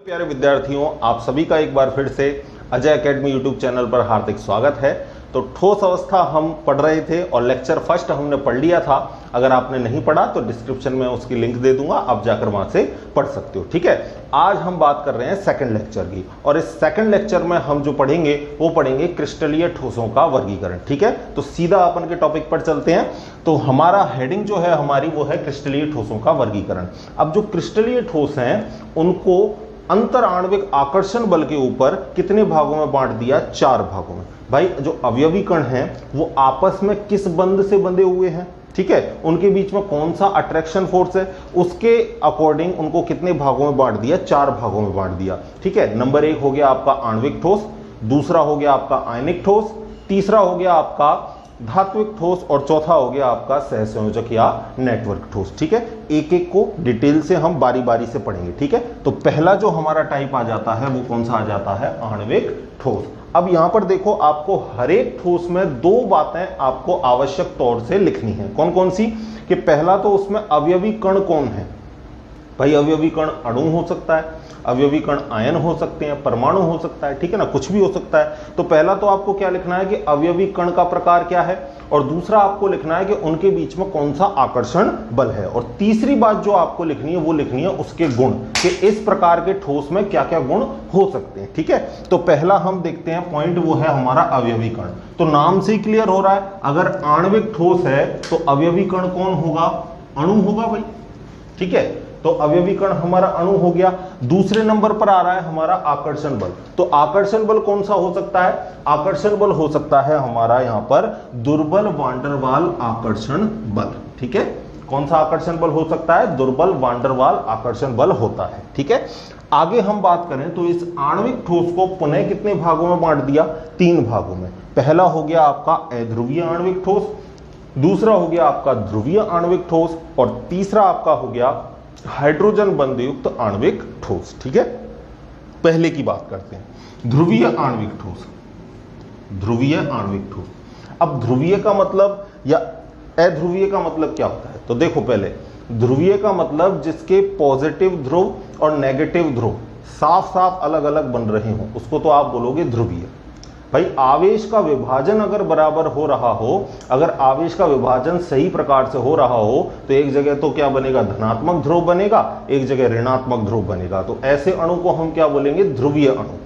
प्यारे विद्यार्थियों, आप सभी का एक बार फिर से अजय एकेडमी यूट्यूब चैनल पर हार्दिक स्वागत है। तो ठोस अवस्था हम पढ़ रहे थे और लेक्चर फर्स्ट हमने पढ़ लिया था। अगर आपने नहीं पढ़ा तो डिस्क्रिप्शन में उसकी लिंक दे दूंगा, आप जाकर वहां से पढ़ सकते हो। ठीक है, आज हम बात कर रहे हैं सेकंड लेक्चर की, और इस सेकंड लेक्चर में हम जो पढ़ेंगे वो पढ़ेंगे क्रिस्टलीय ठोसों का वर्गीकरण। ठीक है, तो सीधा अपन के टॉपिक पर चलते हैं। तो हमारा हेडिंग जो है हमारी वो है क्रिस्टलीय ठोसों का वर्गीकरण। अब जो क्रिस्टलीय ठोस हैं उनको अंतर आणविक आकर्षण बल के ऊपर कितने भागों में बांट दिया? 4 भागों में। भाई जो अवयवी कण हैं वो आपस में किस बंध से बंधे हुए हैं, ठीक है, उनके बीच में कौन सा अट्रैक्शन फोर्स है, उसके अकॉर्डिंग उनको कितने भागों में बांट दिया? 4 भागों में बांट दिया। ठीक है, नंबर 1 हो गया आपका आणविक ठोस, दूसरा हो गया आपका आयनिक ठोस, तीसरा हो गया आपका धात्विक ठोस, और चौथा हो गया आपका सहसंयोजक या नेटवर्क ठोस। ठीक है, एक एक को डिटेल से हम बारी बारी से पढ़ेंगे। ठीक है, तो पहला जो हमारा टाइप आ जाता है वो कौन सा आ जाता है? आणविक ठोस। अब यहां पर देखो, आपको हर एक ठोस में 2 बातें आपको आवश्यक तौर से लिखनी है। कौन कौन सी? कि पहला तो उसमें अवयवी कण कौन है। भाई अवयवी कण अणु हो सकता है, अवयवी कण आयन हो सकते हैं, परमाणु हो सकता है, ठीक है ना, कुछ भी हो सकता है। तो पहला तो आपको क्या लिखना है कि अवयवी कण का प्रकार क्या है, और दूसरा आपको लिखना है कि उनके बीच में कौन सा आकर्षण बल है, और तीसरी बात जो आपको लिखनी है वो लिखनी है उसके गुण, कि इस प्रकार के ठोस में क्या क्या गुण हो सकते हैं। ठीक है, तो पहला हम देखते हैं पॉइंट, वो है हमारा अवयवी कण। तो नाम से ही क्लियर हो रहा है, अगर आणविक ठोस है तो अवयवी कण कौन होगा? अणु होगा भाई। ठीक है, तो अवयवी कण हमारा अणु हो गया। दूसरे नंबर पर आ रहा है हमारा आकर्षण बल। तो आकर्षण बल कौन सा हो सकता है? आकर्षण बल हो सकता है हमारा यहां पर दुर्बल वान डेर वाल आकर्षण बल। ठीक है, कौन सा आकर्षण बल हो सकता है? दुर्बल वान डेर वाल आकर्षण बल होता है। ठीक है, आगे हम बात करें तो इस आणविक ठोस को पुनः कितने भागों में बांट दिया? 3 भागों में। पहला हो गया आपका अध्रुवीय आणविक ठोस, दूसरा हो गया आपका ध्रुवीय आणविक ठोस, और तीसरा आपका हो गया हाइड्रोजन बंध युक्त आणविक ठोस। ठीक है, पहले की बात करते हैं, ध्रुवीय आणविक ठोस। ध्रुवीय आणविक ठोस, अब ध्रुवीय का मतलब या अध्रुवीय का मतलब क्या होता है? तो देखो, पहले ध्रुवीय का मतलब जिसके पॉजिटिव ध्रुव और नेगेटिव ध्रुव साफ साफ अलग अलग बन रहे हो उसको तो आप बोलोगे ध्रुवीय। भाई आवेश का विभाजन अगर बराबर हो रहा हो, अगर आवेश का विभाजन सही प्रकार से हो रहा हो तो एक जगह तो क्या बनेगा? धनात्मक ध्रुव बनेगा, एक जगह ऋणात्मक ध्रुव बनेगा। तो ऐसे अणु को हम क्या बोलेंगे? ध्रुवीय अणु।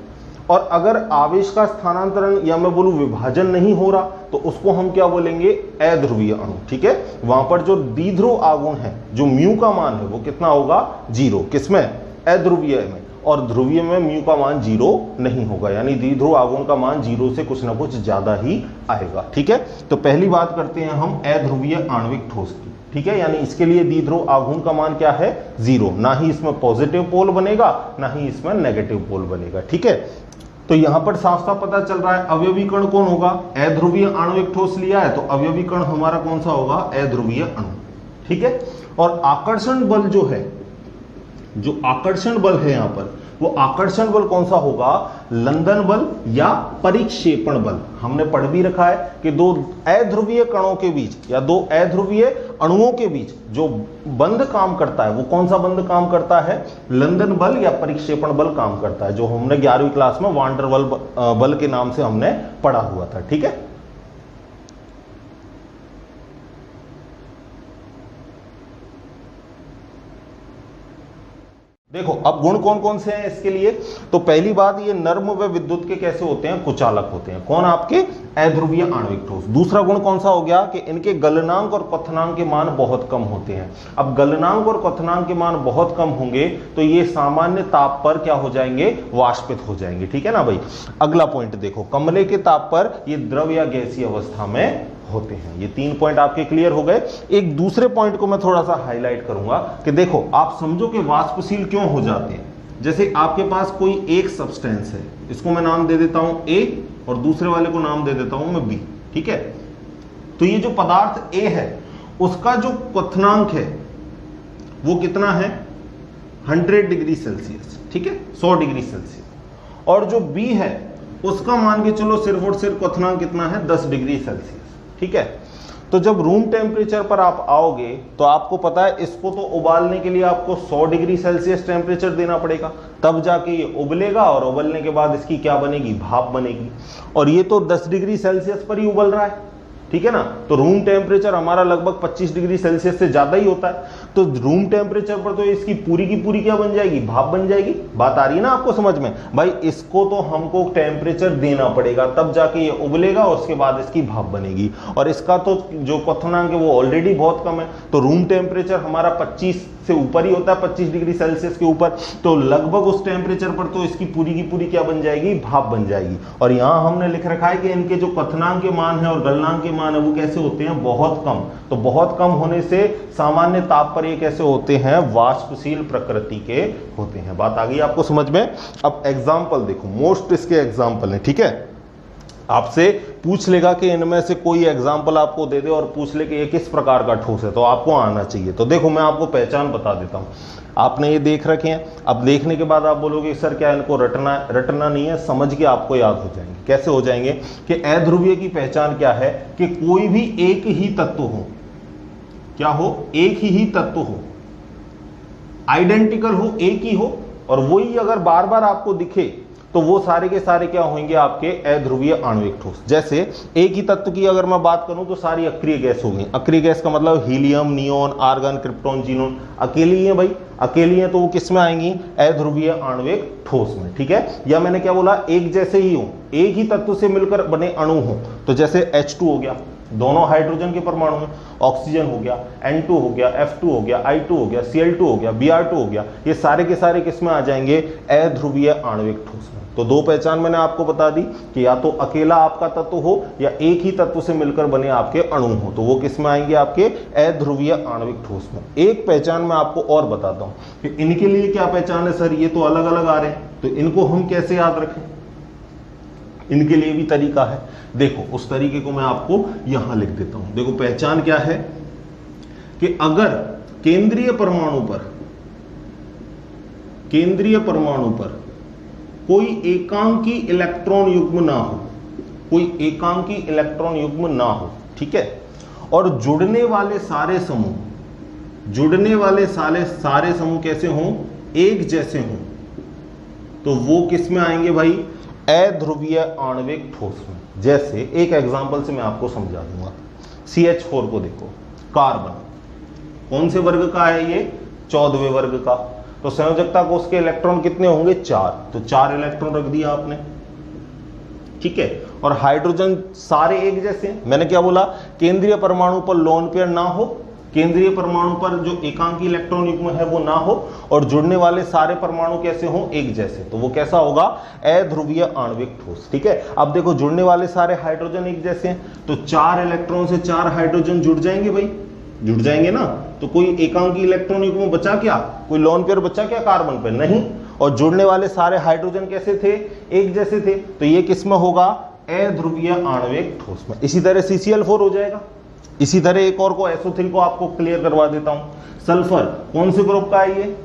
और अगर आवेश का स्थानांतरण या मैं बोलूं विभाजन नहीं हो रहा तो उसको हम क्या बोलेंगे? अध्रुवीय अणु। ठीक है, वहां पर जो द्विध्रुव आघूर्ण है, जो म्यू का मान है वो कितना होगा? 0। किसमें? अध्रुवीय में। और ध्रुवीय में म्यू का मान 0 नहीं होगा, यानी द्विध्रुव आघूर्ण का मान 0 से कुछ ना कुछ ज्यादा ही आएगा। ठीक है, तो पहली बात करते हैं हम अध्रुवीय आणविक ठोस की। ठीक है, यानी इसके लिए द्विध्रुव आघूर्ण का मान क्या है? 0। ना ही इसमें पॉजिटिव पोल बनेगा, ना ही इसमें नेगेटिव पोल बनेगा। ठीक है, तो यहां पर साफ साफ पता चल रहा है अवयवी कण कौन होगा? अध्रुवीय आणविक ठोस लिया है तो अवयवी कण हमारा कौन सा होगा? अध्रुवीय अणु। ठीक है, और आकर्षण बल जो है, जो आकर्षण बल है यहां पर, वो आकर्षण बल कौन सा होगा? लंदन बल या परिक्षेपण बल। हमने पढ़ भी रखा है कि 2 अध्रुवीय कणों के बीच या 2 अध्रुवीय अणुओं के बीच जो बंध काम करता है वो कौन सा बंध काम करता है? लंदन बल या परिक्षेपण बल काम करता है, जो हमने 11वीं क्लास में वान डेर वाल बल के नाम से हमने पढ़ा हुआ था। ठीक है, देखो अब गुण कौन कौन से हैं इसके लिए। तो पहली बात, ये नर्म व विद्युत के कैसे होते हैं? कुचालक होते हैं। कौन? आपके अध्रुवीय आणविक ठोस। दूसरा गुण कौन सा हो गया? कि इनके गलनांक और क्वथनांक के मान बहुत कम होते हैं। अब गलनांक और क्वथनांक के मान बहुत कम होंगे तो ये सामान्य ताप पर क्या हो जाएंगे? वाष्पित हो जाएंगे। ठीक है ना भाई। अगला पॉइंट देखो, कमले के ताप पर ये द्रव या गैसीय अवस्था में होते हैं। ये 3 पॉइंट आपके क्लियर हो गए। एक दूसरे पॉइंट को मैं थोड़ा सा हाईलाइट करूंगा कि देखो, आप समझो कि वाष्पशील क्यों हो जाते हैं। जैसे आपके पास कोई एक सब्सटेंस है, इसको मैं नाम दे देता हूं A और दूसरे वाले को नाम दे देता हूं मैं B। ठीक है, तो ये जो पदार्थ A है उसका जो क्वथनांक है वो कितना है? 100 डिग्री सेल्सियस। ठीक है, 100 डिग्री सेल्सियस। और जो B है उसका मान के चलो सिर्फ और सिर्फ क्वथनांक कितना है? 10 डिग्री सेल्सियस। ठीक है, तो जब रूम टेम्परेचर पर आप आओगे तो आपको पता है इसको तो उबालने के लिए आपको 100 डिग्री सेल्सियस टेम्परेचर देना पड़ेगा, तब जाके ये उबलेगा और उबलने के बाद इसकी क्या बनेगी, भाप बनेगी। और ये तो 10 डिग्री सेल्सियस पर ही उबल रहा है, ठीक है ना। तो रूम टेम्परेचर हमारा लगभग 25 डिग्री सेल्सियस से ज्यादा ही होता है। तो रूम टेम्परेचर पर तो इसकी पूरी की पूरी क्या बन जाएगी, भाप बन जाएगी। बात आ रही है ना आपको समझ में भाई। इसको तो हमको टेम्परेचर देना पड़ेगा तब जाके ये उबलेगा और उसके बाद इसकी भाप बनेगी। और इसका तो जो क्वथनांक है वो ऑलरेडी बहुत कम है, तो रूम टेम्परेचर हमारा 25 से ऊपर ही होता है, 25 डिग्री सेल्सियस के ऊपर। तो लगभग उस टेम्परेचर पर तो इसकी पूरी की पूरी क्या बन जाएगी, भाप बन जाएगी। और यहां हमने लिख रखा है कि इनके जो क्वथनांक के मान है और गलनांक के मान है वो कैसे होते हैं, बहुत कम। तो बहुत कम होने से सामान्य ताप पर ये कैसे होते हैं, वाष्पशील प्रकृति के होते हैं। बात आ गई आपको समझ में। अब एग्जाम्पल देखो, मोस्ट इसके एग्जाम्पल है, ठीक है। आपसे पूछ लेगा कि इनमें से कोई एग्जाम्पल आपको दे दे और पूछ ले कि ये किस प्रकार का ठोस है, तो आपको आना चाहिए। तो देखो मैं आपको पहचान बता देता हूं। आपने ये देख रखे हैं, अब देखने के बाद आप बोलोगे सर क्या इनको रटना नहीं है, समझ के आपको याद हो जाएंगे। कैसे हो जाएंगे कि अध्रुवीय की पहचान क्या है कि कोई भी एक ही तत्व हो, क्या हो, एक ही तत्व हो, आइडेंटिकल हो, एक ही हो, और वही अगर बार बार आपको दिखे तो वो सारे के सारे क्या होंगे, आपके अध्रुवीय आणविक ठोस। जैसे एक ही तत्व की अगर मैं बात करूं तो सारी अक्रिय गैस हो गई। अक्रिय गैस का मतलब helium, neon, argon, krypton, xenon. अकेली है भाई, अकेली है तो वो किस में आएंगी, अध्रुवीय आणविक ठोस में, ठीक है। या मैंने क्या बोला, एक जैसे ही हो, एक ही तत्व से मिलकर बने अणु हो। तो जैसे H2 हो गया, दोनों हाइड्रोजन के परमाणु हैं, ऑक्सीजन हो गया, N2 हो गया, F2 हो गया, I2 हो गया, Cl2 हो गया, Br2 हो गया, ये सारे के सारे किसमें आ जाएंगे, अध्रुवीय आणविक ठोस में। तो दो पहचान मैंने आपको बता दी कि या तो अकेला आपका तत्व हो या एक ही तत्व से मिलकर बने आपके अणु हो, तो वो किसमें आएंगे, आपके अध्रुवीय आणविक ठोस में। एक पहचान मैं आपको और बताता हूं कि इनके लिए क्या पहचान है सर, ये तो अलग अलग आ रहे हैं, तो इनको हम कैसे याद रखें, इनके लिए भी तरीका है। देखो उस तरीके को मैं आपको यहां लिख देता हूं। देखो पहचान क्या है कि अगर केंद्रीय परमाणु पर कोई एकांकी इलेक्ट्रॉन युग्म ना हो, कोई एकांकी इलेक्ट्रॉन युग्म ना हो, ठीक है, और जुड़ने वाले सारे समूह कैसे हों, एक जैसे हों, तो वो किस में आएंगे भाई, अध्रुवीय आणविक ठोस में। जैसे एक एग्जांपल से मैं आपको समझा दूंगा। CH4 को देखो, कार्बन कौन से वर्ग का है, ये 14वें वर्ग का। तो संयोजकता को उसके इलेक्ट्रॉन कितने होंगे, 4, तो 4 इलेक्ट्रॉन रख दिया आपने, ठीक है। और हाइड्रोजन सारे एक जैसे हैं। मैंने क्या बोला, केंद्रीय परमाणु पर लोन पेयर ना हो, केंद्रीय परमाणु पर जो एकांकी इलेक्ट्रॉन युग्म है वो ना हो, और जुड़ने वाले सारे परमाणु कैसे हों, एक जैसे, तो वो कैसा होगा, अध्रुवीय आणविक ठोस, ठीक है। अब देखो जुड़ने वाले सारे हाइड्रोजन एक जैसे हैं, तो 4 इलेक्ट्रॉन से 4 हाइड्रोजन जुड़ जाएंगे भाई, जुड़ जाएंगे ना। तो कोई एकांकी इलेक्ट्रॉन युग्म बचा क्या, कोई लोन पेयर बचा क्या कार्बन पे, नहीं। और जुड़ने वाले सारे हाइड्रोजन कैसे थे, एक जैसे थे, तो ये किसमें होगा, अध्रुवीय आणविक ठोस में। इसी तरह CCl4 हो जाएगा। इसी तरह एक और को SO3 को आपको क्लियर करवा देता हूं। सल्फर कौन से ग्रुप का है, ये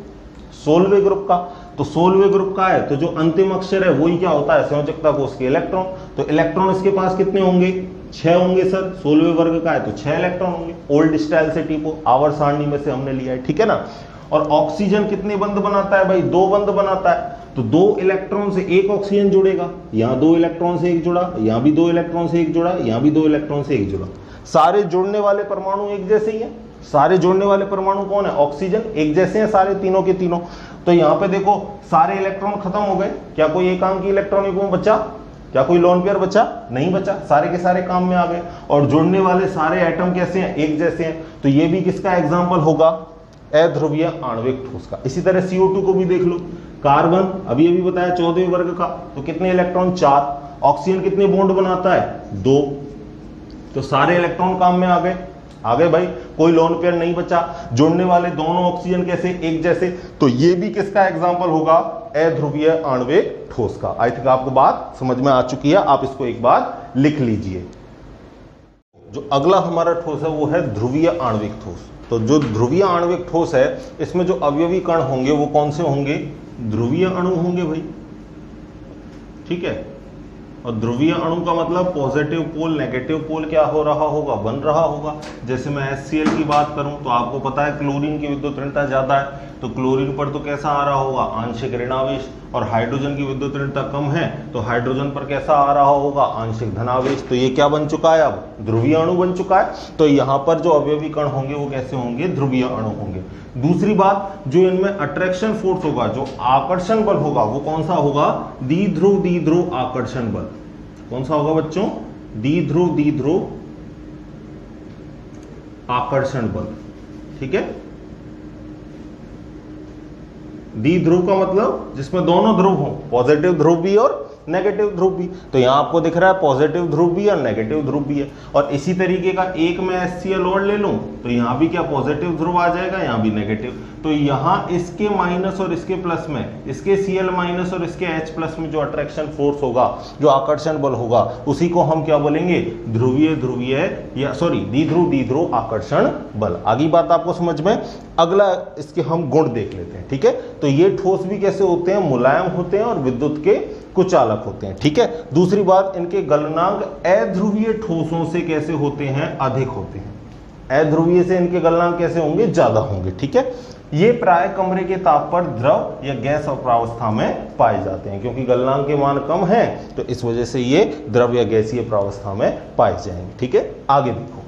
16वें ग्रुप का। तो 16वें ग्रुप का है तो जो अंतिम अक्षर है वही क्या होता है, संयोजकता को उसके इलेक्ट्रॉन। तो इलेक्ट्रॉन इसके पास कितने होंगे, 6 होंगे सर, 16वें वर्ग का है तो 6 इलेक्ट्रॉन होंगे। ओल्ड स्टाइल से टिपो, आवर्त सारणी में से हमने लिया है, ठीक है ना। और ऑक्सीजन कितने बंध बनाता है भाई, 2 बंध बनाता है। तो 2 इलेक्ट्रॉन से एक ऑक्सीजन जुड़ेगा, यहां 2 इलेक्ट्रॉन से एक जुड़ा, यहां भी 2 इलेक्ट्रॉन से एक जुड़ा, यहां भी 2 इलेक्ट्रॉन से एक जुड़ा। सारे जुड़ने वाले परमाणु एक जैसे ही हैं। सारे जुड़ने वाले परमाणु कौन है, ऑक्सीजन, एक जैसे हैं सारे तीनों के तीनों। तो यहां पे देखो सारे इलेक्ट्रॉन खत्म हो गए, क्या कोई एकांकी इलेक्ट्रॉन युग्म बचा, क्या कोई लोन पेयर बचा, नहीं बचा, सारे के सारे काम में आ गए। और जुड़ने वाले सारे एटम कैसे हैं, एक जैसे हैं। तो ये भी किसका एग्जाम्पल होगा, अध्रुवीय आणविक ठोस का। इसी तरह CO2 को भी देख लो, कार्बन अभी बताया 14वें वर्ग का, तो कितने इलेक्ट्रॉन, 4। ऑक्सीजन कितने बॉन्ड बनाता है, 2। तो सारे इलेक्ट्रॉन काम में आ गए भाई, कोई लोन पेयर नहीं बचा। जुड़ने वाले दोनों ऑक्सीजन कैसे, एक जैसे। तो ये भी किसका एग्जाम्पल होगा, अध्रुवीय आणविक ठोस का। आई थिंक आपको बात समझ में आ चुकी है, आप इसको एक बार लिख लीजिए। जो अगला हमारा ठोस है वो है ध्रुवीय आणविक ठोस। तो जो ध्रुवीय आणविक ठोस है इसमें जो अवयवी कण होंगे वो कौन से होंगे, ध्रुवीय अणु होंगे भाई, ठीक है। और ध्रुवीय अणु का मतलब पॉजिटिव पोल नेगेटिव पोल क्या हो रहा होगा, बन रहा होगा। जैसे मैं HCl की बात करूं तो आपको पता है क्लोरीन की विद्युत ऋणता ज्यादा है, तो क्लोरीन पर तो कैसा आ रहा होगा, आंशिक ऋणावेश। और हाइड्रोजन की विद्युत ऋणता कम है तो हाइड्रोजन पर कैसा आ रहा होगा, आंशिक धनावेश। तो ये क्या बन चुका है, अब ध्रुवीय अणु बन चुका है। तो यहाँ पर जो अवयवी कण होंगे वो कैसे होंगे, ध्रुवीय अणु होंगे। दूसरी बात, जो इनमें अट्रैक्शन फोर्स होगा, जो आकर्षण बल होगा, वो कौन सा होगा, द्विध्रुव आकर्षण बल। कौन सा होगा बच्चों, द्विध्रुव आकर्षण बल। ठीक है, द्विध्रुव का मतलब जिसमें दोनों ध्रुव हो, पॉजिटिव ध्रुव भी और नेगेटिव ध्रुव भी। तो यहां आपको दिख रहा है पॉजिटिव ध्रुव भी और नेगेटिव ध्रुव भी है। और इसी तरीके का एक मैं HCl और ले लूं तो यहां भी क्या पॉजिटिव ध्रुव आ जाएगा, यहां भी नेगेटिव। तो यहां इसके माइनस और इसके प्लस में, इसके Cl माइनस और इसके H प्लस में जो अट्रैक्शन फोर्स होगा, जो आकर्षण बल होगा, उसी को हम क्या बोलेंगे, ध्रुवीय या सॉरी द्विध्रुव आकर्षण बल। आगे बात आपको समझ में। अगला इसके हम गुण देख लेते हैं। ठीक है, तो ये ठोस भी कैसे होते हैं, मुलायम होते हैं और विद्युत के कुचालक होते हैं। ठीक है, दूसरी बात, इनके गलनांक अध्रुवीय ठोसों से कैसे होते हैं, अधिक होते हैं। अध्रुवीय से इनके गलनांक कैसे होंगे, ज्यादा होंगे। ठीक है, ये प्राय कमरे के ताप पर द्रव या गैस प्रावस्था में पाए जाते हैं, क्योंकि गलनांक के मान कम है तो इस वजह से ये द्रव या गैसीय प्रावस्था में पाए जाएंगे। ठीक है, आगे देखो,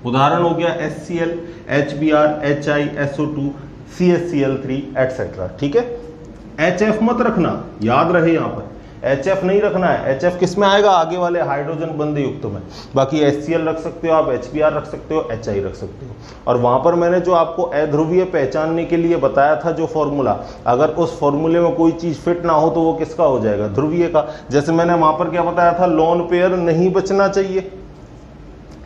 उदाहरण हो गया HCl, HBr, HI, SO2, CaCl3 etcetera. ठीक है, HF मत रखना, याद रहे यहां पर HF नहीं रखना है। HF किस में आएगा, आगे वाले हाइड्रोजन बंध युक्त में। बाकी HCl रख सकते हो आप, HBr रख सकते हो, HI रख सकते हो। और वहां पर मैंने जो आपको अध्रुवीय पहचानने के लिए बताया था जो फॉर्मूला, अगर उस फॉर्मूले में कोई चीज फिट ना हो तो वो किसका हो जाएगा, ध्रुवीय का। जैसे मैंने वहां पर क्या बताया था, लोन पेयर नहीं बचना चाहिए।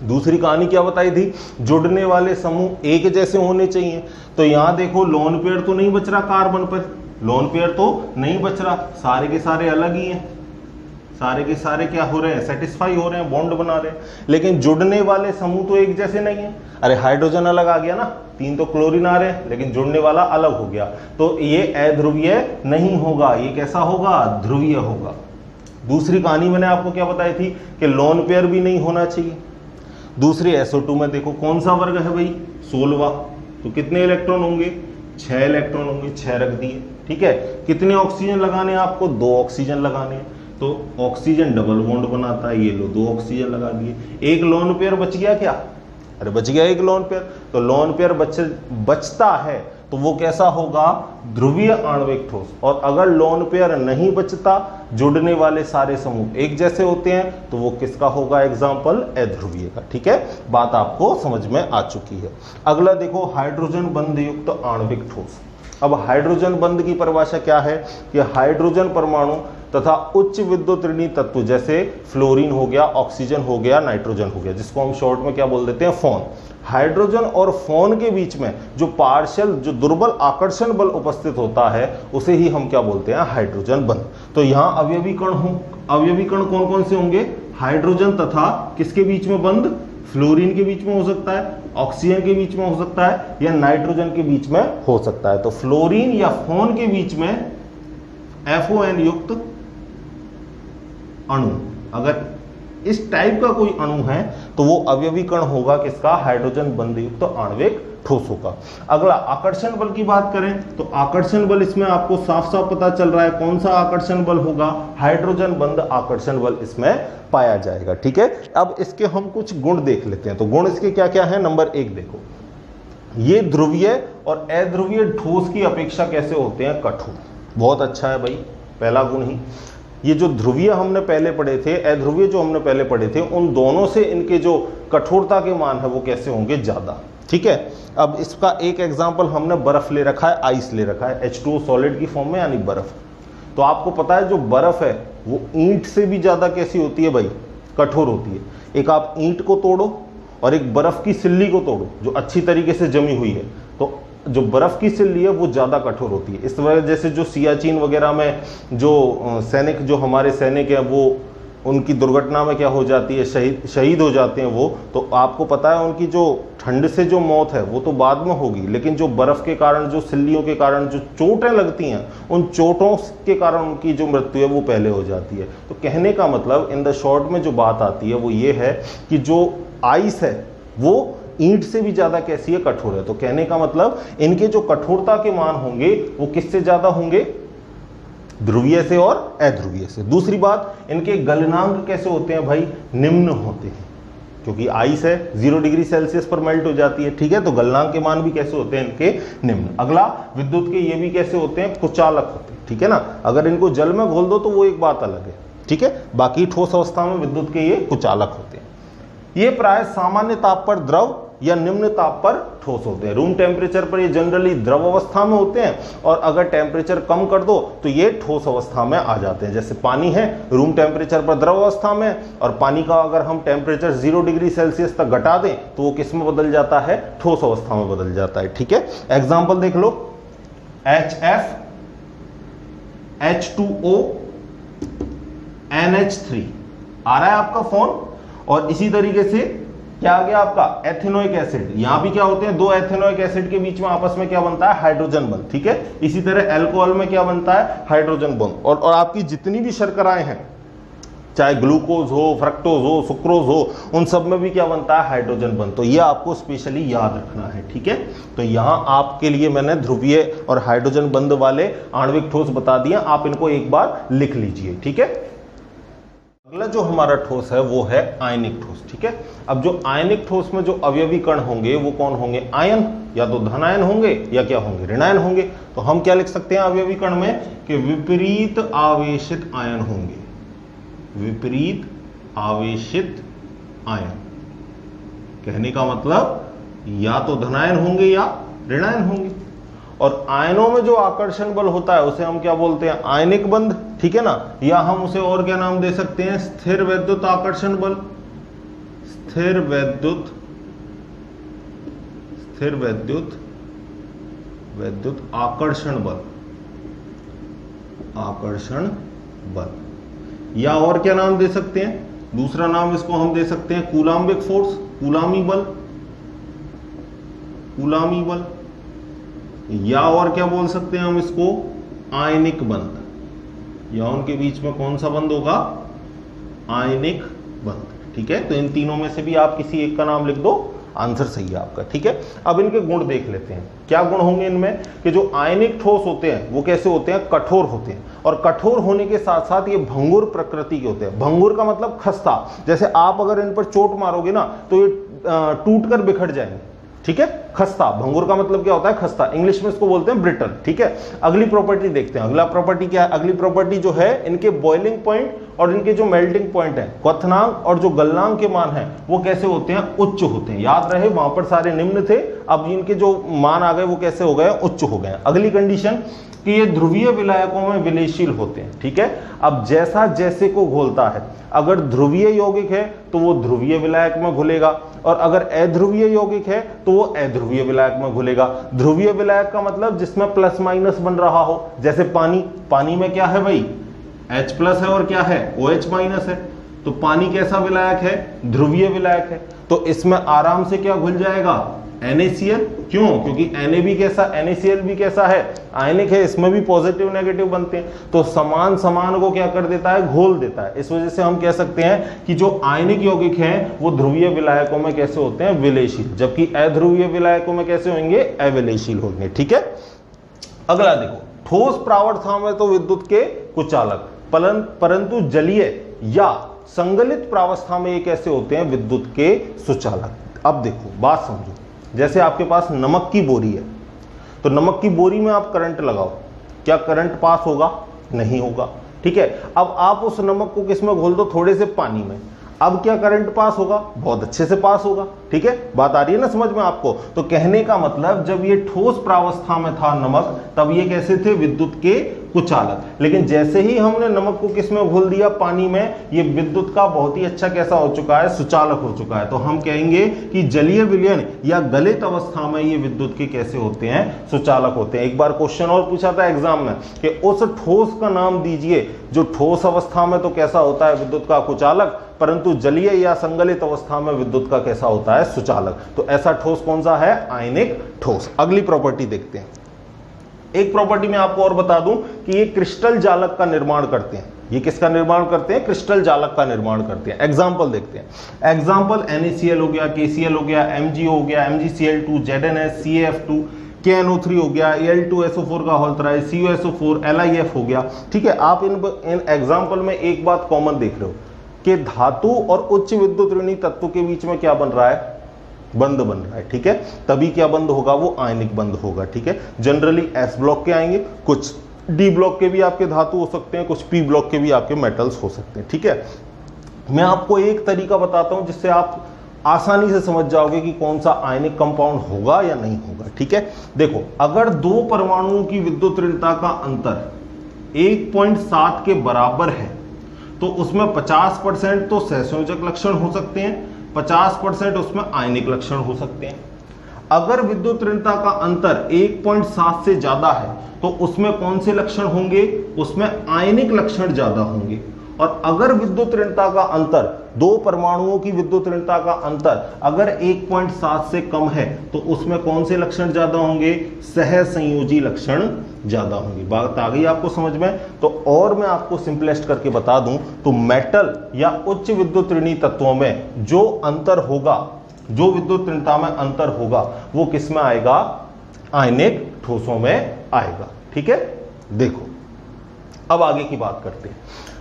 दूसरी कहानी क्या बताई थी, जुड़ने वाले समूह एक जैसे होने चाहिए। तो यहां देखो लोन पेयर तो नहीं बच रहा कार्बन पर, लोन पेयर तो नहीं बच रहा, सारे के सारे अलग ही हैं, सारे के सारे क्या हो रहे हैं, सेटिस्फाई हो रहे हैं, बॉन्ड बना रहे हैं। लेकिन जुड़ने वाले समूह तो एक जैसे नहीं है। अरे हाइड्रोजन अलग आ गया ना, 3 तो क्लोरीन आ रहे हैं, लेकिन जुड़ने वाला अलग हो गया, तो ये अध्रुवीय नहीं होगा, ये कैसा होगा, ध्रुवीय होगा। दूसरी कहानी मैंने आपको क्या बताई थी कि लोन पेयर भी नहीं होना चाहिए। दूसरी SO2 में देखो कौन सा वर्ग है भाई, 16वां, तो कितने इलेक्ट्रॉन होंगे, 6 इलेक्ट्रॉन होंगे, 6 रख दिए। ठीक है, कितने ऑक्सीजन लगाने हैं आपको, 2 ऑक्सीजन लगाने हैं। तो ऑक्सीजन डबल बॉन्ड बनाता है, ये लो 2 ऑक्सीजन लगा दिए। एक लोन पेयर बच गया क्या, अरे बच गया एक लोन पेयर। तो लोन पेयर बचता है तो वो कैसा होगा, ध्रुवीय आणविक ठोस। और अगर लोन पेयर नहीं बचता, जुड़ने वाले सारे समूह एक जैसे होते हैं, तो वो किसका होगा, एग्जाम्पल अध्रुवीय का। ठीक है, बात आपको समझ में आ चुकी है। अगला देखो, हाइड्रोजन बंध युक्त आणविक ठोस। अब हाइड्रोजन बंध की परिभाषा क्या है कि हाइड्रोजन परमाणु तथा उच्च विद्युत ऋणी तत्व जैसे फ्लोरीन हो गया, ऑक्सीजन हो गया, नाइट्रोजन हो गया, जिसको हम शॉर्ट में क्या बोल देते हैं, फोन। हाइड्रोजन और फोन के बीच में जो पार्शियल, जो दुर्बल आकर्षण बल उपस्थित होता है, उसे ही हम क्या बोलते हैं, हाइड्रोजन बंध। तो यहां अवयवी कण कौन कौन से होंगे, हाइड्रोजन तथा किसके बीच में बंध, फ्लोरीन के बीच में हो सकता है, ऑक्सीजन के बीच में हो सकता है, या नाइट्रोजन के बीच में हो सकता है। तो फ्लोरीन या फोन के बीच में FON युक्त अणु, अगर इस टाइप का कोई अणु है तो वो अवयवी कण होगा किसका, हाइड्रोजन बंध युक्त आणविक ठोस होगा। अगला आकर्षण बल की बात करें तो आकर्षण बल इसमें आपको साफ साफ पता चल रहा है, कौन सा आकर्षण बल होगा, हाइड्रोजन बंध आकर्षण बल इसमें पाया जाएगा। ठीक है, अब इसके हम कुछ गुण देख लेते हैं। तो गुण इसके क्या क्या है, नंबर 1 देखो, ये ध्रुवीय और अध्रुवीय ठोस की अपेक्षा कैसे होते हैं, कठोर। बहुत अच्छा है भाई, पहला गुण ही। ये जो ध्रुवीय हमने पहले पढ़े थे, अध्रुवीय जो हमने पहले पढ़े थे, उन दोनों से इनके जो कठोरता के मान है वो कैसे होंगे, ज्यादा। ठीक है, अब इसका एक एग्जांपल हमने बर्फ ले रखा है, आइस ले रखा है, H2O सॉलिड की फॉर्म में, यानी बर्फ। तो आपको पता है जो बर्फ है वो ईंट से भी ज्यादा कैसी होती है भाई, कठोर होती है। एक आप ईंट को तोड़ो और एक बर्फ की सिल्ली को तोड़ो जो अच्छी तरीके से जमी हुई है, तो जो बर्फ की सिल्ली है वो ज्यादा कठोर होती है। इस वजह से जो सियाचिन वगैरह में जो सैनिक, जो हमारे सैनिक हैं, वो उनकी दुर्घटना में क्या हो जाती है, शहीद हो जाते हैं वो, तो आपको पता है उनकी जो ठंड से जो मौत है वो तो बाद में होगी, लेकिन जो बर्फ के कारण, जो सिल्लियों के कारण जो चोटें लगती हैं, उन चोटों के कारण उनकी जो मृत्यु है वो पहले हो जाती है। तो कहने का मतलब इन द शॉर्ट में जो बात आती है वो ये है कि जो आइस है वो ईंट से भी ज्यादा कैसी है, कठोर है। तो कहने का मतलब इनके जो कठोरता के मान होंगे वो किससे ज्यादा होंगे, ध्रुवीय से और अध्रुवीय से। दूसरी बात, इनके गलनांक कैसे होते हैं भाई, निम्न होते हैं, क्योंकि आइस है 0 डिग्री सेल्सियस पर मेल्ट हो जाती है, ठीक है। तो गलनांक के मान भी कैसे होते हैं इनके, निम्न। अगला, विद्युत के ये भी कैसे होते हैं, कुचालक होते हैं, ठीक है ना। अगर इनको जल में घोल दो तो वो एक बात अलग है, ठीक है। बाकी ठोस अवस्था में विद्युत के ये कुचालक होते हैं। ये प्राय सामान्य ताप पर द्रव या निम्न ताप पर ठोस होते हैं। रूम टेम्परेचर पर ये जनरली द्रव अवस्था में होते हैं, और अगर टेम्परेचर कम कर दो तो ये ठोस अवस्था में आ जाते हैं। जैसे पानी है रूम टेम्परेचर पर द्रव अवस्था में, और पानी का अगर हम टेम्परेचर 0 डिग्री सेल्सियस तक घटा दें तो वो किस में बदल जाता है, ठोस अवस्था में बदल जाता है, ठीक है। एग्जाम्पल देख लो, HF, H2O, NH3 आ रहा है आपका फोन। और इसी तरीके से क्या आ गया आपका, एथेनोइक एसिड। यहां भी क्या होते हैं, दो एथेनोइक एसिड के बीच में आपस में क्या बनता है, हाइड्रोजन बंध, ठीक है। इसी तरह अल्कोहल में क्या बनता है, हाइड्रोजन बंध। और आपकी जितनी भी शर्कराएं हैं, चाहे ग्लूकोज हो, फ्रक्टोज हो, सुक्रोज हो, उन सब में भी क्या बनता है, हाइड्रोजन बंध। तो ये आपको स्पेशली याद रखना है, ठीक है। तो यहां आपके लिए मैंने ध्रुवीय और हाइड्रोजन बंध वाले आणविक ठोस बता दिए, आप इनको एक बार लिख लीजिए, ठीक है। अगला जो हमारा ठोस है वो है आयनिक ठोस, ठीक है। अब जो आयनिक ठोस में जो अवयवी कण होंगे वो कौन होंगे, आयन, या तो धनायन होंगे या क्या होंगे, ऋणायन होंगे। तो हम क्या लिख सकते हैं अवयवी कण में, कि विपरीत आवेशित आयन होंगे, विपरीत आवेशित आयन। कहने का मतलब या तो धनायन होंगे या ऋणायन होंगे। और आयनों में जो आकर्षण बल होता है उसे हम क्या बोलते हैं, आयनिक बंध, ठीक है ना। या हम उसे और क्या नाम दे सकते हैं, स्थिर वैद्युत आकर्षण बल, स्थिर वैद्युत आकर्षण बल, या और क्या नाम दे सकते हैं, दूसरा नाम इसको हम दे सकते हैं कूलाम्बिक फोर्स, कूलामी बल, या और क्या बोल सकते हैं हम इसको, आयनिक बंध। या उनके बीच में कौन सा बंध होगा, आयनिक बंध, ठीक है। तो इन तीनों में से भी आप किसी एक का नाम लिख दो, आंसर सही है आपका, ठीक है। अब इनके गुण देख लेते हैं, क्या गुण होंगे इनमें, कि जो आयनिक ठोस होते हैं वो कैसे होते हैं, कठोर होते हैं। और कठोर होने के साथ साथ ये भंगुर प्रकृति के होते हैं। भंगुर का मतलब खस्ता, जैसे आप अगर इन पर चोट मारोगे ना तो ये टूट कर बिखर जाएंगे, ठीक है। खस्ता, भंगुर का मतलब क्या होता है, खस्ता। इंग्लिश में इसको बोलते हैं ब्रिटल, ठीक है। अगली प्रॉपर्टी देखते हैं, अगला प्रॉपर्टी क्या है, अगली प्रॉपर्टी जो है इनके बॉइलिंग पॉइंट और इनके जो मेल्टिंग पॉइंट है, क्वथनांक और जो गलनांक के मान है वो कैसे होते हैं, उच्च होते हैं। याद रहे वहां पर सारे निम्न थे, अब इनके जो मान आ गए वो कैसे हो गए, उच्च हो गए। अगली कंडीशन कि ये ध्रुवीय विलायकों में विलयशील होते हैं, ठीक है। अब जैसा जैसे को घोलता है, अगर ध्रुवीय यौगिक है तो वो ध्रुवीय विलायक में घुलेगा, और अगर अध्रुवीय यौगिक है तो वो अध्रुवीय विलायक में घुलेगा। ध्रुवीय विलायक का मतलब जिसमें प्लस माइनस बन रहा हो, जैसे पानी में क्या है भाई, H प्लस है और क्या है, OH माइनस है। तो पानी कैसा विलायक है, ध्रुवीय विलायक है। तो इसमें आराम से क्या घुल जाएगा, NaCl। क्यों, क्योंकि Na भी कैसा, NaCl भी कैसा है, आयनिक है, इसमें भी पॉजिटिव नेगेटिव बनते हैं। तो समान को क्या कर देता है, घोल देता है। इस वजह से हम कह सकते हैं कि जो आयनिक यौगिक हैं वो ध्रुवीय विलायकों में कैसे होते हैं, विलयशील, जबकि अध्रुवीय विलायकों में कैसे होंगे, अविलयशील होंगे, ठीक है। अगला देखो, ठोस प्रावस्था में तो विद्युत के कुचालक, परंतु जलीय या संगलित प्रावस्था में ये कैसे होते हैं, विद्युत के सुचालक। अब देखो बात समझो, जैसे आपके पास नमक की बोरी है, तो नमक की बोरी में आप करंट लगाओ, क्या करंट पास होगा, नहीं होगा, ठीक है। अब आप उस नमक को किसमें घोल दो, थोड़े से पानी में, अब क्या करंट पास होगा, बहुत अच्छे से पास होगा, ठीक है। बात आ रही है ना समझ में आपको। तो कहने का मतलब जब ये ठोस प्रावस्था में था नमक, तब ये कैसे थे, विद्युत के कुचालक। लेकिन जैसे ही हमने नमक को किसमें घोल दिया, पानी में, ये विद्युत का बहुत ही अच्छा कैसा हो चुका है, सुचालक हो चुका है। तो हम कहेंगे कि जलीय विलयन या गलित अवस्था में ये विद्युत के कैसे होते हैं, सुचालक होते हैं। एक बार क्वेश्चन और पूछा था एग्जाम में कि उस ठोस का नाम दीजिए जो ठोस अवस्था में तो कैसा होता है विद्युत का कुचालक, परंतु जलीय या संगलित अवस्था में विद्युत का कैसा होता है, सुचालक। तो ऐसा ठोस कौन सा है, आयनिक ठोस। अगली प्रॉपर्टी देखते हैं। एक प्रॉपर्टी में आपको और बता दूं कि ये क्रिस्टल जालक का निर्माण करते हैं। ये किसका निर्माण करते हैं, क्रिस्टल जालक का निर्माण करते हैं। एग्जाम्पल देखते हैं। एग्जाम्पल NaCl हो गया, KCl हो गया, MgO हो गया, MgCl2, ZnS, CaF2, KNO3 हो गया, Al2SO4 का होल्ट्राइड, CuSO4, LiF हो गया। ठीक है, आप इन एग्जाम्पल में एक बात कॉमन देख रहे हो कि धातु और उच्च विद्युत ऋणी तत्व के बीच में क्या बन रहा है, बंध बन रहा है। ठीक है, तभी क्या बंध होगा, वो आयनिक बंध होगा। ठीक है, जनरली S ब्लॉक के आएंगे, कुछ D ब्लॉक के भी आपके धातु हो सकते हैं, कुछ P ब्लॉक के भी आपके मेटल्स हो सकते हैं। ठीक है, मैं आपको एक तरीका बताता हूं जिससे आप आसानी से समझ जाओगे कि कौन सा आयनिक कंपाउंड होगा या नहीं होगा। ठीक है, देखो, अगर दो परमाणुओं की विद्युत ऋणता का अंतर 1.7 के बराबर है तो उसमें 50% तो सहसंयोजक लक्षण हो सकते हैं, 50% उसमें आयनिक लक्षण हो सकते हैं। अगर विद्युत ऋणता का अंतर 1.7 से ज्यादा है तो उसमें कौन से लक्षण होंगे, उसमें आयनिक लक्षण ज्यादा होंगे। और अगर विद्युत ऋणता का अंतर, दो परमाणुओं की विद्युत ऋणता का अंतर अगर 1.7 से कम है तो उसमें कौन से लक्षण ज्यादा होंगे, सहसंयोजी लक्षण ज्यादा होंगे। बात आ गई आपको समझ में। तो और मैं आपको सिंपलेस्ट करके बता दूं तो मेटल या उच्च विद्युत ऋणी तत्वों में जो अंतर होगा, जो विद्युत ऋणता में अंतर होगा, वो किस में आएगा, आयनिक ठोसों में आएगा। ठीक है, देखो अब आगे की बात करते हैं।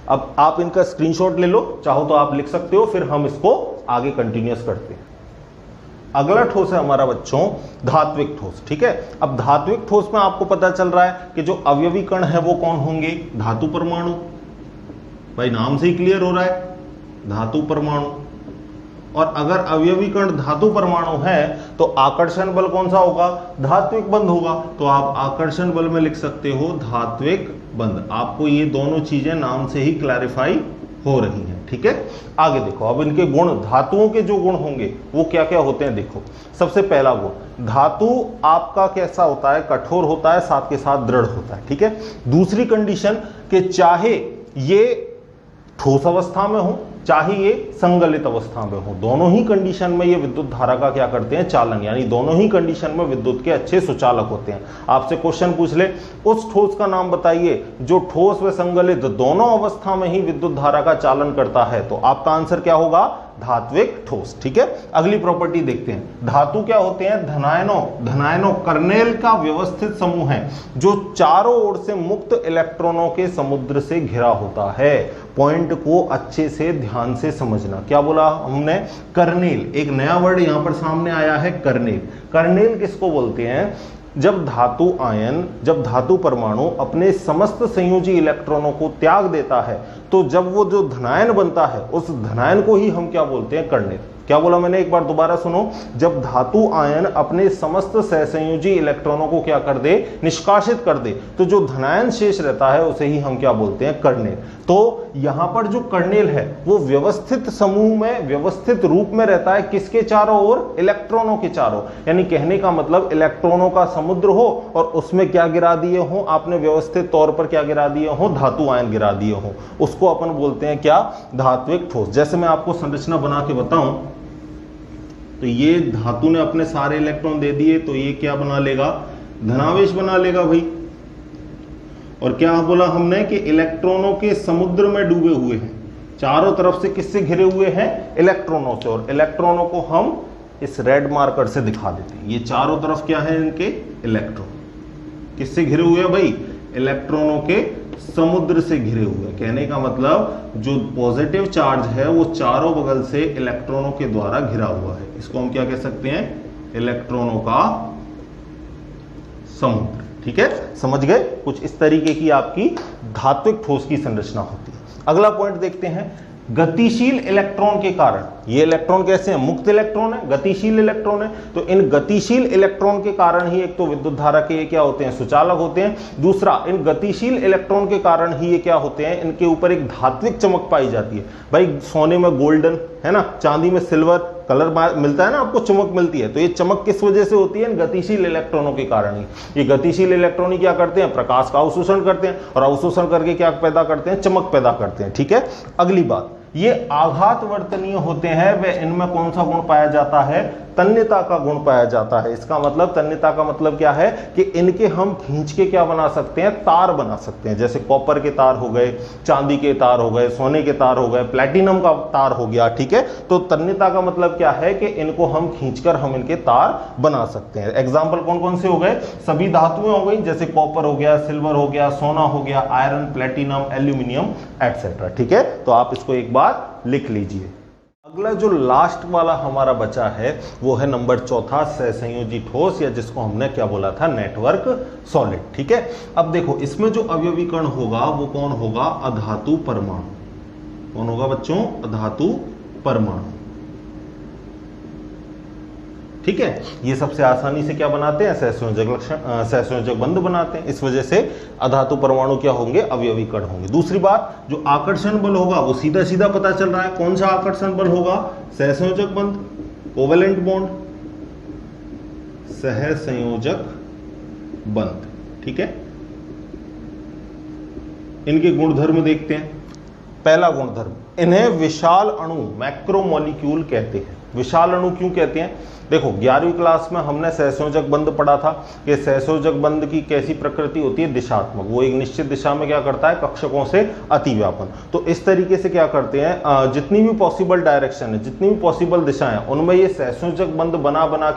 अब आप इनका स्क्रीनशॉट ले लो, चाहो तो आप लिख सकते हो, फिर हम इसको आगे कंटिन्यूअस करते हैं। अगला ठोस है हमारा बच्चों धात्विक ठोस। ठीक है, अब धात्विक ठोस में आपको पता चल रहा है कि जो अवयवी कण है वो कौन होंगे, धातु परमाणु। भाई नाम से ही क्लियर हो रहा है, धातु परमाणु। और अगर अवयवी कण धातु परमाणु है तो आकर्षण बल कौन सा होगा, धात्विक बंध होगा। तो आप आकर्षण बल में लिख सकते हो धात्विक बंध। आपको ये दोनों चीजें नाम से ही क्लैरिफाई हो रही हैं। ठीक है, आगे देखो। अब इनके गुण, धातुओं के जो गुण होंगे वो क्या क्या होते हैं, देखो। सबसे पहला गुण, धातु आपका कैसा होता है, कठोर होता है, साथ के साथ दृढ़ होता है। ठीक है, दूसरी कंडीशन कि चाहे ये ठोस अवस्था में हो चाहे ये संगलित अवस्था में हो, दोनों ही कंडीशन में ये विद्युत धारा का क्या करते हैं, चालन, यानी दोनों ही कंडीशन में विद्युत के अच्छे सुचालक होते हैं। आपसे क्वेश्चन पूछ ले, उस ठोस का नाम बताइए जो ठोस व संगलित दोनों अवस्था में ही विद्युत धारा का चालन करता है, तो आपका आंसर क्या होगा, धात्विक ठोस। ठीक है, अगली प्रॉपर्टी देखते हैं। धातु क्या होते हैं, धनायनों। धनायनों कर्नेल का व्यवस्थित समूह है जो चारों ओर से मुक्त इलेक्ट्रॉनों के समुद्र से घिरा होता है। पॉइंट को अच्छे से ध्यान से समझना। क्या बोला हमने, कर्नेल। एक नया वर्ड यहां पर सामने आया है, कर्नेल। कर्नेल किसको बोलते हैं, जब धातु आयन, जब धातु परमाणु अपने समस्त संयोजी इलेक्ट्रॉनों को त्याग देता है तो जब वो जो धनायन बनता है उस धनायन को ही हम क्या बोलते हैं, कर्नेल। क्या बोला मैंने, एक बार दोबारा सुनो। जब धातु आयन अपने समस्त सहसंयोजी इलेक्ट्रॉनों को क्या कर दे, निष्कासित कर दे, तो जो धनायन शेष रहता है उसे ही हम क्या बोलते हैं, कर्नेल। तो यहां पर जो कर्नेल है वो व्यवस्थित समूह में, व्यवस्थित रूप में रहता है, किसके चारों ओर, इलेक्ट्रॉनों के चारों। यानी कहने का मतलब इलेक्ट्रॉनों का समुद्र हो और उसमें क्या गिरा दिए हो आपने, व्यवस्थित तौर पर क्या गिरा दिए हो, धातु आयन गिरा दिए हो, उसको अपन बोलते हैं क्या, धात्विक ठोस। जैसे मैं आपको संरचना बना के बताऊं तो ये धातु ने अपने सारे इलेक्ट्रॉन दे दिए तो ये क्या बना लेगा, धनावेश बना लेगा भाई। और क्या बोला हमने कि इलेक्ट्रॉनों के समुद्र में डूबे हुए हैं, चारों तरफ से किससे घिरे हुए हैं, इलेक्ट्रॉनों से। और इलेक्ट्रॉनों को हम इस रेड मार्कर से दिखा देते हैं। ये चारों तरफ क्या है इनके, इलेक्ट्रॉन। किससे घिरे हुए हैं भाई, इलेक्ट्रॉनों के समुद्र से घिरे हुए। कहने का मतलब जो पॉजिटिव चार्ज है वो चारों बगल से इलेक्ट्रॉनों के द्वारा घिरा हुआ है। इसको हम क्या कह सकते हैं, इलेक्ट्रॉनों का समुद्र। ठीक है, समझ गए। कुछ इस तरीके की आपकी धात्विक ठोस की संरचना होती है। अगला पॉइंट देखते हैं, गतिशील इलेक्ट्रॉन के कारण, ये इलेक्ट्रॉन कैसे हैं, मुक्त इलेक्ट्रॉन है, गतिशील इलेक्ट्रॉन है, तो इन गतिशील इलेक्ट्रॉन के कारण ही एक तो विद्युत धारा के ये क्या होते हैं, सुचालक होते हैं। दूसरा, इन गतिशील इलेक्ट्रॉन के कारण ही ये क्या होते हैं, इनके ऊपर एक धात्विक चमक पाई जाती है। भाई सोने में गोल्डन है ना, चांदी में सिल्वर कलर मिलता है ना, आपको चमक मिलती है, तो ये चमक किस वजह से होती है, इन गतिशील इलेक्ट्रॉनों के कारण ही। ये गतिशील इलेक्ट्रॉन ही क्या करते हैं, प्रकाश का अवशोषण करते हैं, और अवशोषण करके क्या पैदा करते हैं, चमक पैदा करते हैं। ठीक है, अगली बात, ये आघातवर्तनीय होते हैं, वे इनमें कौन सा गुण पाया जाता है, तन्यता का गुण पाया जाता है। इसका मतलब, तन्यता का मतलब क्या है कि इनके हम खींच के क्या बना सकते हैं, तार बना सकते हैं। जैसे कॉपर के तार हो गए, चांदी के तार हो गए, सोने के तार हो गए, प्लैटिनम का तार हो गया। ठीक है, तो तन्यता का मतलब क्या है कि इनको हम खींचकर हम इनके तार बना सकते हैं। एग्जाम्पल कौन कौन से हो गए, सभी धातुएं हो गई, जैसे कॉपर हो गया, सिल्वर हो गया, सोना हो गया, आयरन, प्लैटिनम, एल्यूमिनियम एटसेट्रा। ठीक है, तो आप इसको एक बार लिख लीजिए। अगला जो लास्ट वाला हमारा बचा है वो है नंबर 4, सहसंयोजी ठोस, या जिसको हमने क्या बोला था, नेटवर्क सॉलिड। ठीक है, अब देखो इसमें जो अवयवीकरण होगा वो कौन होगा, अधातु परमाणु। कौन होगा बच्चों, अधातु परमाणु। ठीक है, ये सबसे आसानी से क्या बनाते हैं, सहसंयोजक लक्षण, सहसंयोजक बंध बनाते हैं। इस वजह से अधातु परमाणु क्या होंगे, अवयवीकरण होंगे। दूसरी बात, जो आकर्षण बल होगा वो सीधा सीधा पता चल रहा है, कौन सा आकर्षण बल होगा, सहसंयोजक बंध, कोवेलेंट बॉन्ड, सहसंयोजक बंध। ठीक है, इनके गुणधर्म देखते हैं। पहला गुणधर्म, इन्हें विशाल अणु, मैक्रोमोलिक्यूल कहते हैं। विशाल अणु क्यों कहते हैं, देखो 11वीं क्लास में हमने सहसंयोजक बंध पढ़ा था कि सहसंयोजक बंध की कैसी प्रकृति होती है, दिशात्मक। वो एक निश्चित दिशा में क्या करता है, कक्षकों से अतिव्यापन। तो इस तरीके से क्या करते हैं, जितनी भी पॉसिबल डायरेक्शन है, जितनी भी पॉसिबल दिशाएं, उनमें ये सहसंयोजक बंध बना बना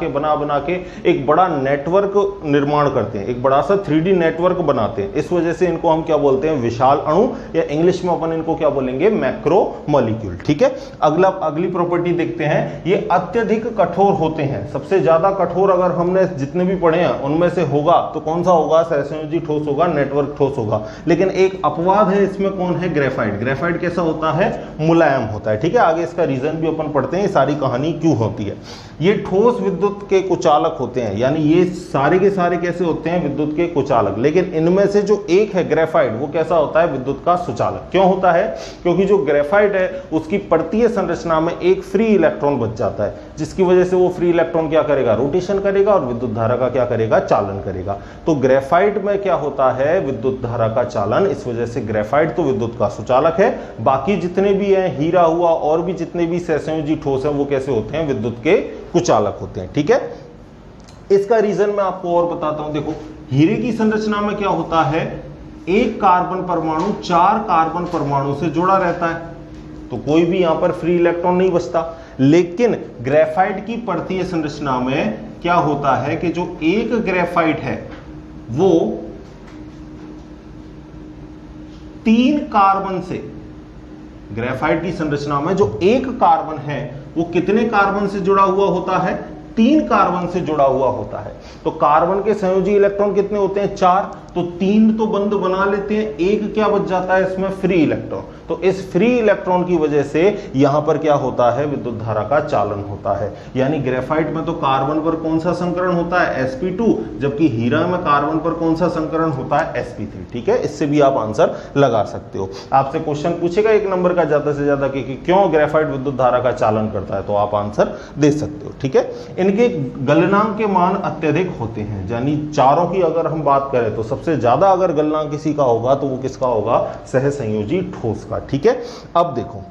के एक बड़ा नेटवर्क निर्माण करते हैं, एक बड़ा सा 3D नेटवर्क बनाते हैं। इस वजह से इनको हम क्या बोलते हैं, विशाल अणु, या इंग्लिश में अपन इनको क्या बोलेंगे, मैक्रो मॉलिक्यूल। ठीक है, अगली प्रॉपर्टी देखते हैं, ये अत्यधिक कठोर होते हैं। सबसे ज्यादा कठोर अगर हमने जितने भी पढ़े हैं उनमें से होगा तो कौन सा होगा, सहसंयोजी ठोस होगा, नेटवर्क ठोस होगा। लेकिन एक अपवाद है इसमें, कौन है, ग्रेफाइट। ग्रेफाइट कैसा होता है, मुलायम होता है। ठीक है, आगे इसका रीजन भी अपन पढ़ते हैं, ये सारी कहानी क्यों होती है। ये ठोस विद्युत के कुचालक होते हैं, यानी ये सारे के सारे कैसे होते हैं, विद्युत के कुचालक। लेकिन इनमें से जो एक है ग्रेफाइट, वो कैसा होता है, विद्युत का सुचालक। क्यों होता है, क्योंकि जो ग्रेफाइट है उसकी परतीय संरचना में एक फ्री इलेक्ट्रॉन बच जाता है, जिसकी वजह से वो फ्री इलेक्ट्रॉन क्या करेगा, रोटेशन करेगा, और विद्युत धारा का क्या करेगा, चालन करेगा। तो ग्रेफाइट में क्या होता है, विद्युत धारा का चालन। इस वजह से ग्रेफाइट तो विद्युत का सुचालक है। बाकी जितने भी हैं, हीरा हुआ, और भी जितने भी सहसंयोजी ठोस हैं, वो कैसे होते हैं, विद्युत के कुचालक होते हैं। ठीक है, इसका रीजन मैं आपको और बताता हूं। देखो हीरे की संरचना में क्या होता है, एक कार्बन परमाणु 4 कार्बन परमाणु से जुड़ा रहता है, तो कोई भी यहां पर फ्री इलेक्ट्रॉन नहीं बचता। लेकिन ग्रेफाइट की परतीय संरचना में क्या होता है कि जो एक ग्रेफाइट है वो 3 कार्बन से, ग्रेफाइट की संरचना में जो एक कार्बन है वो कितने कार्बन से जुड़ा हुआ होता है, 3 कार्बन से जुड़ा हुआ होता है। तो कार्बन के संयोजी इलेक्ट्रॉन कितने होते हैं, 4, तो 3 तो बंद बना लेते हैं, एक क्या बच जाता है इसमें, फ्री इलेक्ट्रॉन। तो इस फ्री इलेक्ट्रॉन की वजह से यहां पर क्या होता है, विद्युत धारा का चालन होता है। यानी ग्रेफाइट में तो कार्बन पर कौन सा संकरण होता है, sp2, जबकि हीरा में कार्बन पर कौन सा संकरण होता है, sp3। ठीक है, इससे भी आप आंसर लगा सकते हो। आपसे क्वेश्चन पूछेगा 1 नंबर का ज्यादा से ज्यादा कि क्यों ग्रेफाइट विद्युत धारा का चालन करता है, तो आप आंसर दे सकते हो। ठीक है, इनके गलनांक के मान अत्यधिक होते हैं, यानी चारों की अगर हम बात करें तो सबसे ज्यादा अगर गलनांक किसी का होगा तो वो किसका होगा, सहसंयोजी ठोस का। ठीक है, अब देखो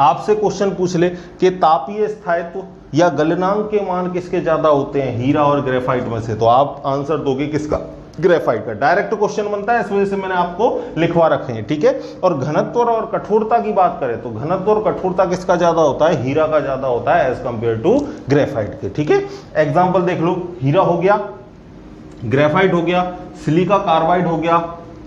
आपसे क्वेश्चन पूछ ले कि तापीय स्थायित्व या गलनांक के मान किसके ज्यादा होते हैं, हीरा और ग्रेफाइट में से, तो आप आंसर दोगे किसका, ग्रेफाइट का। डायरेक्ट क्वेश्चन बनता है, इस वजह से मैंने आपको लिखवा रखे हैं। ठीक है, और घनत्व और कठोरता की बात करें तो घनत्व और कठोरता किसका ज्यादा होता है, हीरा का ज्यादा होता है एज कंपेयर टू ग्रेफाइट के। ठीक है, एग्जांपल देख लो, हीरा हो गया, ग्रेफाइट हो गया, सिलिका कार्बाइड हो गया,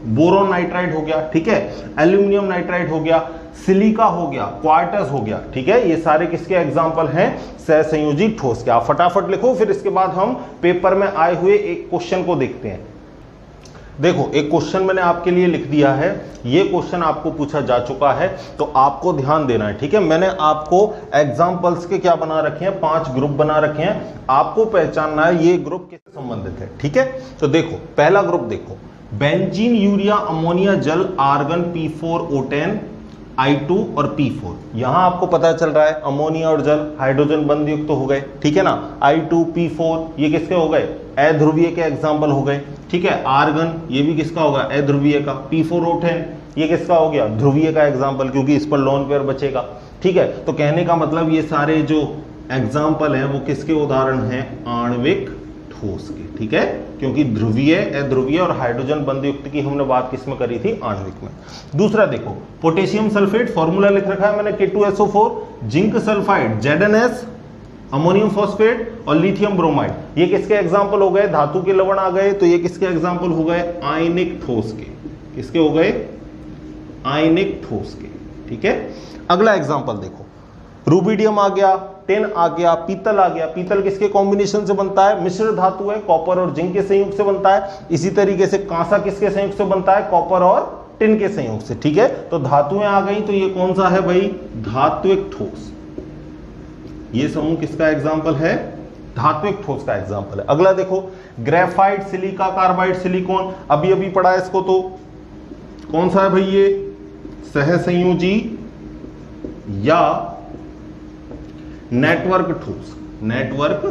बोरोन नाइट्राइड हो गया, ठीक है, एल्यूमिनियम नाइट्राइड हो गया, सिलिका हो गया, क्वार्टज हो गया। ठीक है, ये सारे किसके एग्जांपल हैं, सहसंयोजी ठोस के। आप फटाफट लिखो, फिर इसके बाद हम पेपर में आए हुए एक क्वेश्चन को देखते हैं। देखो एक क्वेश्चन मैंने आपके लिए लिख दिया है, ये क्वेश्चन आपको पूछा जा चुका है, तो आपको ध्यान देना है, ठीक है। मैंने आपको एग्जांपल्स के क्या बना रखे हैं, 5 ग्रुप बना रखे हैं, आपको पहचानना है ये ग्रुप किससे संबंधित है, ठीक है। तो देखो पहला ग्रुप देखो, बेंजीन, यूरिया, अमोनिया, जल, आर्गन, P4O10, I2 और P4। यहां आपको पता चल रहा है अमोनिया और जल हाइड्रोजन बंध युक्त तो हो गए, ठीक है ना। I2 P4 ये किसके हो गए, अध्रुवीय के एग्जाम्पल हो गए, ठीक है। आर्गन ये भी किसका होगा, अध्रुवीय का। P4O10 ये किसका हो गया, ध्रुवीय का एग्जाम्पल, क्योंकि इस पर लोन पेयर बचेगा, ठीक है। तो कहने का मतलब ये सारे जो एग्जाम्पल हैं वो किसके उदाहरण हैं, आणविक ठोस के, ठीक है। क्योंकि ध्रुवीय, अध्रुवीय और हाइड्रोजन बंध युक्त की हमने बात किसमें करी थी, आणविक में। दूसरा देखो, पोटेशियम सल्फेट, फॉर्मूला लिख रखा है मैंने K2SO4, zinc sulphide ZnS, ammonium phosphate और लिथियम ब्रोमाइड, ये किसके एग्जाम्पल हो गए, धातु के लवण आ गए, तो ये किसके एग्जाम्पल हो गए, आयनिक ठोस के। किसके हो गए, आयनिक ठोस के, ठीक है। अगला एग्जाम्पल देखो, रूबिडियम आ गया, टिन आ गया, पीतल आ गया। पीतल किसके कॉम्बिनेशन से बनता है, मिश्र धातु है, कॉपर और जिंक के संयोग से बनता है। इसी तरीके से कांसा किसके संयोग से बनता है, कॉपर और टिन के संयोग से, ठीक है। तो धातुएं आ गई, तो ये कौन सा है भाई, धात्विक ठोस। ये समूह किसका एग्जाम्पल है, धात्विक ठोस का एग्जाम्पल है। अगला देखो, ग्रेफाइट, सिलिका, कार्बाइड, सिलिकॉन, अभी अभी पढ़ा है इसको, तो कौन सा है भाई, ये सहसंयोजी या नेटवर्क ठोस, नेटवर्क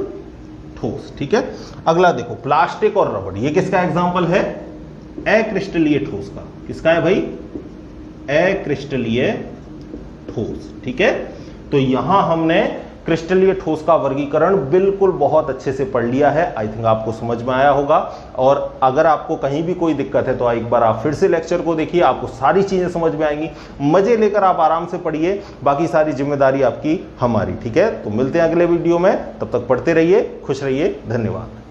ठोस, ठीक है। अगला देखो, प्लास्टिक और रबड़, ये किसका एग्जाम्पल है, अक्रिस्टलीय ठोस का। किसका है भाई, अक्रिस्टलीय ठोस, ठीक है। तो यहां हमने क्रिस्टलीय ठोस का वर्गीकरण बिल्कुल बहुत अच्छे से पढ़ लिया है। आई थिंक आपको समझ में आया होगा। और अगर आपको कहीं भी कोई दिक्कत है तो एक बार आप फिर से लेक्चर को देखिए, आपको सारी चीजें समझ में आएंगी। मजे लेकर आप आराम से पढ़िए, बाकी सारी जिम्मेदारी आपकी हमारी, ठीक है। तो मिलते हैं अगले वीडियो में, तब तक पढ़ते रहिए, खुश रहिए, धन्यवाद।